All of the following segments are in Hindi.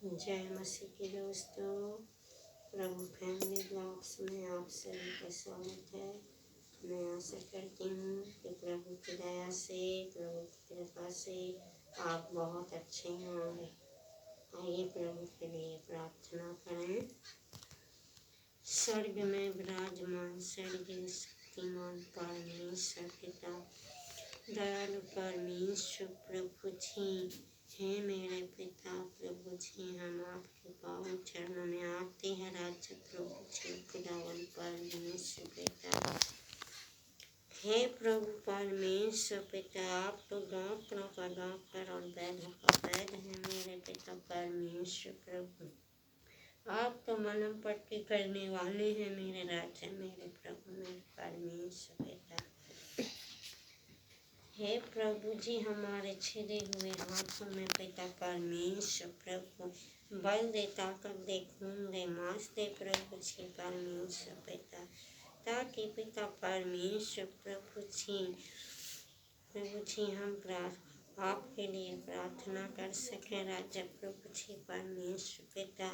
जय मसीह के दोस्तों, प्रभु फैमिली ब्लॉग्स में आप सभी का स्वागत है। मैं आशा करती हूँ कि प्रभु की दया से, प्रभु की कृपा से आप बहुत अच्छे होंगे। आइए प्रभु के लिए प्रार्थना करें। स्वर्ग में विराजमान स्वर्गीय शक्तिमान परमेश्वर पिता, दयालु परमेश्वर प्रभु जी, हे मेरे पिता प्रभु जी, हम आपके पावन चरणों में आते हैं। राज्य प्रभु जी, खुदावन परमेश्वर पिता, हे प्रभु परमेश्वर पिता, आप तो डॉक्टरों का डॉक्टर और वैद्यों का वैद्य है मेरे पिता परमेश्वर प्रभु। आप तो मलम पट्टी करने वाले हैं मेरे राज्य मेरे प्रभु मेरे परमेश्वर पिता। हे प्रभु जी, हमारे छिदे हुए हाथों में पिता परमेश्वर प्रभु बल दे, ताकत दे, खून दे, मांस दे प्रभु जी परमेश्वर पिता, ताकि पिता परमेश्वर प्रभु जी हम आपके लिए प्रार्थना कर सकें। राज्य प्रभु जी परमेश्वर पिता,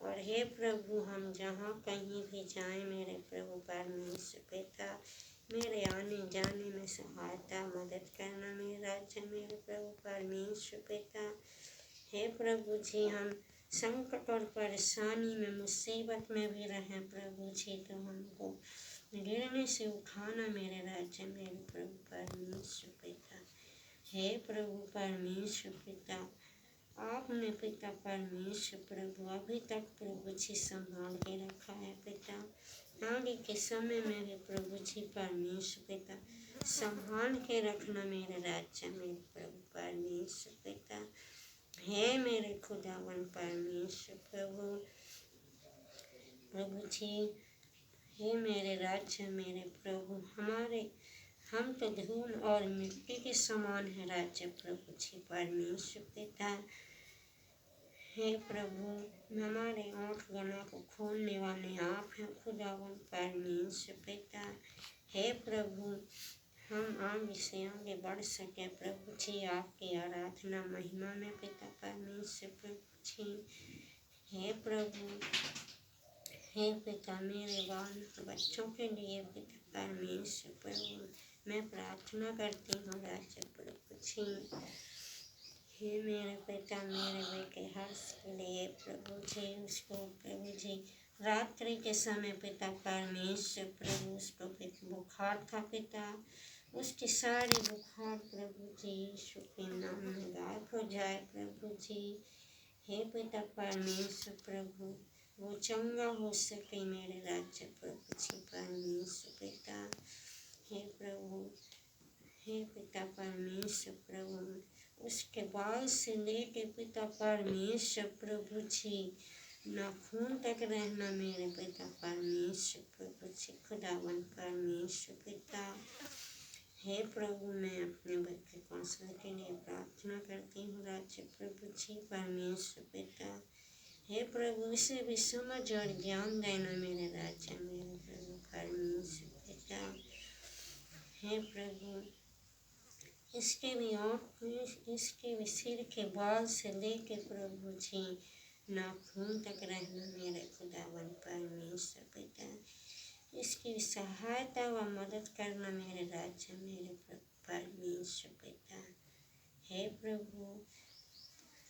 और हे प्रभु, हम जहाँ कहीं भी जाएं मेरे प्रभु परमेश्वर पिता, मेरे आने जाने में सहायता मदद करना मेरे राज्य मेरे प्रभु परमेश्वर पिता। हे प्रभु जी, हम संकट और परेशानी में मुसीबत में भी रहें प्रभु जी, तो हमको गिरने से उठाना मेरे राज्य मेरे प्रभु परमेश्वर पिता। हे प्रभु परमेश्वर पिता, आपने पिता परमेश्वर प्रभु अभी तक प्रभु जी संभाल के रखा है पिता। आगे के समय में भी प्रभु जी परमेश्वर पिता संभाल के रखना मेरे राज्य मेरे प्रभु परमेश्वर पिता। हे मेरे खुदावन परमेश्वर प्रभु प्रभु जी, हे मेरे राज्य मेरे प्रभु, हम तो धूल और मिट्टी के समान है राज्य प्रभु जी परमेश्वर पिता। हे प्रभु, हमारे ओठ गला को खोलने वाले आप हैं खुदावन परमेश्वर पिता। हे प्रभु, हम आगे से आगे बढ़ सके प्रभु जी आपकी आराधना महिमा में पिता परमेश्वर प्रभु जी। हे प्रभु, हे पिता, मेरे बाल बच्चों के लिए पिता परमेश्वर प्रभु मैं प्रार्थना करती हूँ राज्य प्रभु जी। हे मेरे पिता, मेरे बेटे हर्ष के लिए प्रभु जी, उसको प्रभु जी रात्रि के समय पिता परमेश्वर प्रभु उसको बुखार था पिता, उसकी सारी बुखार प्रभु जी यीशु के नाम में गायब हो जाए प्रभु जी। हे पिता परमेश्वर प्रभु, वो चंगा हो सके मेरे राज्य प्रभु जी परमेश्वर पिता। हे प्रभु, हे पिता परमेश्वर प्रभु, उसके बाल से लेके पिता परमेश्वर प्रभु जी नाखून तक रहना मेरे पिता परमेश्वर प्रभु जी खुदावन परमेश्वर पिता। हे प्रभु, मैं अपने बच्चे कौशल के लिए प्रार्थना करती हूँ राज्य प्रभु जी परमेश्वर पिता। हे प्रभु, उसे भी समझ और ज्ञान देना मेरे राज्य मेरे प्रभु परमेश्वर पिता। हे प्रभु, इसके भी सिर के बाल से लेके प्रभु जी नाखून तक रहना मेरे खुदावन परमेश्वर पिता। इसकी सहायता व मदद करना मेरे राज्य मेरे प्रभु परमेश्वर पिता। हे प्रभु,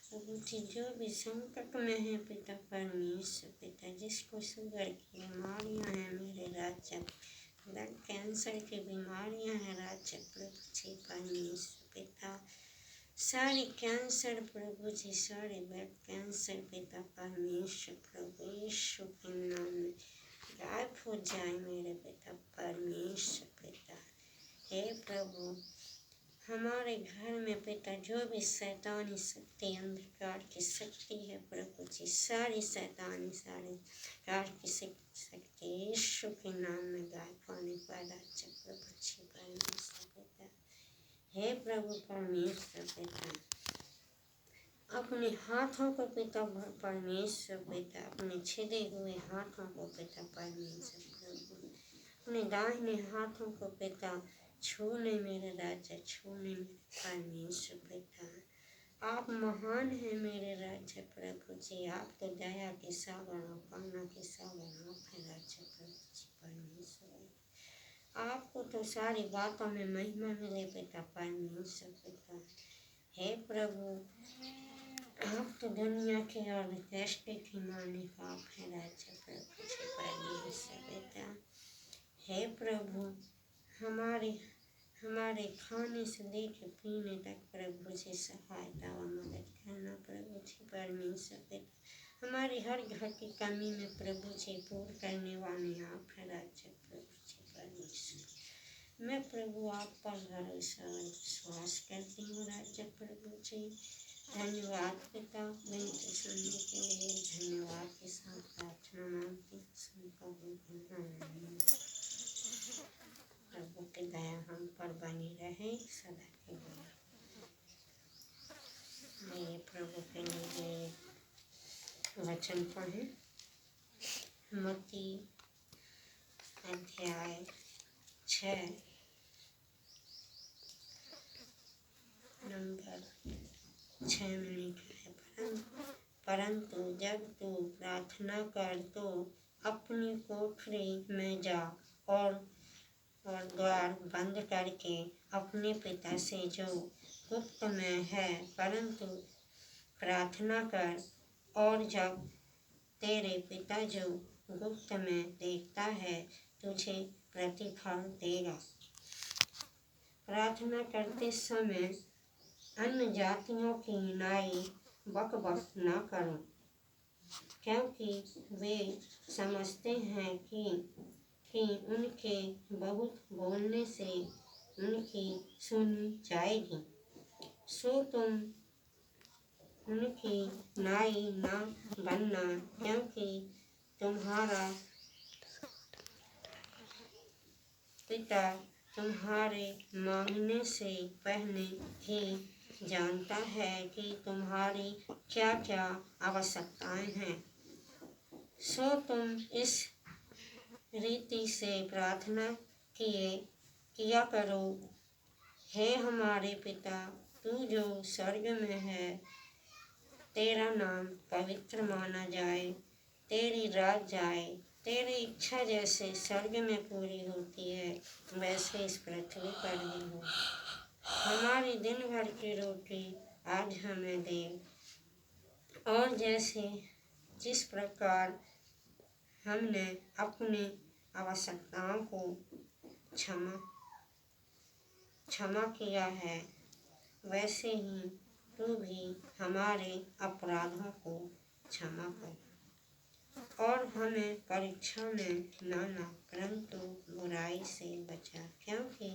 प्रभु जी जो भी संकट में है पिता परमेश्वर पिता, जिसको शुगर की बीमारियां हैं मेरे राज्य, ब्लड कैंसर की बीमारियां हैं राज्य प्रभु जी परमेश्वर पिता, सारे कैंसर प्रभु जी, सारे ब्लड कैंसर पिता परमेश्वर प्रभु यीशु के नाम में गायब हो जाए मेरे पिता परमेश्वर पिता। हे प्रभु, हमारे घर में पिता जो भी शैतानी शक्ति अंधकार की शक्ति है प्रभु जी, सारी शैतानी सारे अंधकार की शक्ति यीशु के नाम में गायब होने पर राज्य प्रभु जी परमेश्वर पिता। हे प्रभु परमेश्वर पिता, अपने हाथों को पिता परमेश्वर पिता, अपने छिदे हुए हाथों को पिता परमेश्वर प्रभु, अपने दाहिने हाथों को पिता छूने मेरे राज्य, छूने मेरे परमेश्वर पिता, आप महान हैं मेरे राज्य प्रभु जी। आप तो दया के सागर और करुणा के सागर आप हैं राज्य प्रभु जी परमेश्वर। आपको तो सारी बातों में महिमा मिले पिता परमेश्वर पिता। हे प्रभु, आप तो दुनिया के और दृष्टि के मालिक आप हैं राज्य प्रभु जी परमेश्वर पिता। हे प्रभु, हमारे खाने से लेकर पीने तक प्रभु जी सहायता व मदद करना प्रभु जी परमेश्वर पिता। हमारी हर घर की कमी में प्रभु जी पूर्ण करने वाले आप हैं राज्य प्रभु जी परमेश्वर। मैं प्रभु आप पर भरोसा और विश्वास करती हूँ राज्य प्रभु जी। धन्यवाद पिता, विनती सुनने के लिए धन्यवाद के साथ प्रार्थना मांगती हूँ। प्रभु की दया हम पर बनी रहे सदा के लिए। मेरे प्रभु के लिए वचन पढ़ें। मत्ती अध्याय 6 नंबर 6 में लिखा है, परंतु जब तू प्रार्थना कर तो अपनी कोठरी में जा और द्वार बंद करके अपने पिता से जो गुप्त में है परंतु प्रार्थना कर, और जब तेरे पिता जो गुप्त में देखता है तुझे प्रतिफल देगा। प्रार्थना करते समय अन्य जातियों की नाई बकबक न करो, क्योंकि वे समझते हैं कि उनके बहुत बोलने से उनकी सुनी जाएगी। सो तुम उनकी नाई न बनना, क्योंकि तुम्हारा पिता तुम्हारे मांगने से पहले ही जानता है कि तुम्हारी क्या क्या आवश्यकताएं हैं। सो तुम इस रीति से प्रार्थना किया करो, हे हमारे पिता तू जो स्वर्ग में है, तेरा नाम पवित्र माना जाए, तेरी राज जाए, तेरी इच्छा जैसे स्वर्ग में पूरी होती है वैसे इस पृथ्वी पर भी हो। हमारी दिन भर की रोटी आज हमें दे, और जिस प्रकार हमने अपनी आवश्यकताओं को क्षमा किया है, वैसे ही तू भी हमारे अपराधों को क्षमा कर, और हमें परीक्षा में न ला परंतु बुराई से बचा, क्योंकि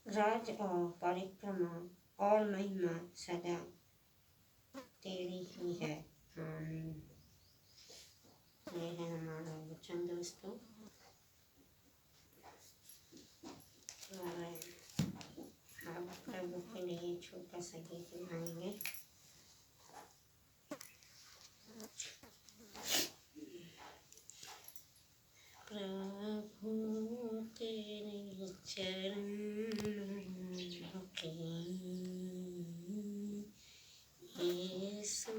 राज और परिक्रमा और महिमा सदा तेरी ही है। आमीन। ये है हमारा वचन दोस्तों। अब प्रभु के लिए छोटा सा गीत गाएंगे। प्रभु तेरे चरणों की, यीशु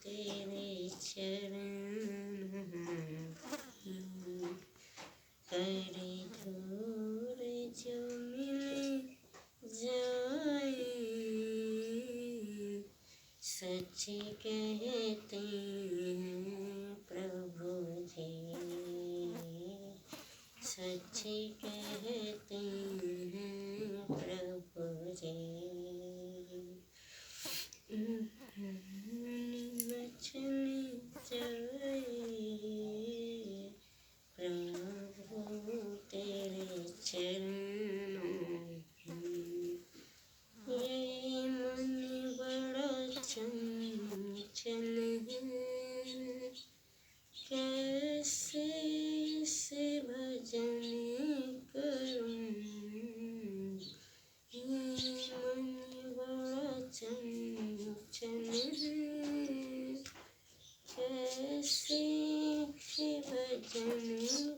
तेरे चरणों की, करे दूर जो मिल जाए, सच कहते हैं प्रभु जी, सच कहते हैं प्रभु जी। चले जाए प्रभु तेरे चरणों की, ये मन बड़ा चंचल है, कैसे से भजन करूं, ये मन बड़ा चंचल है, कैसे से भजन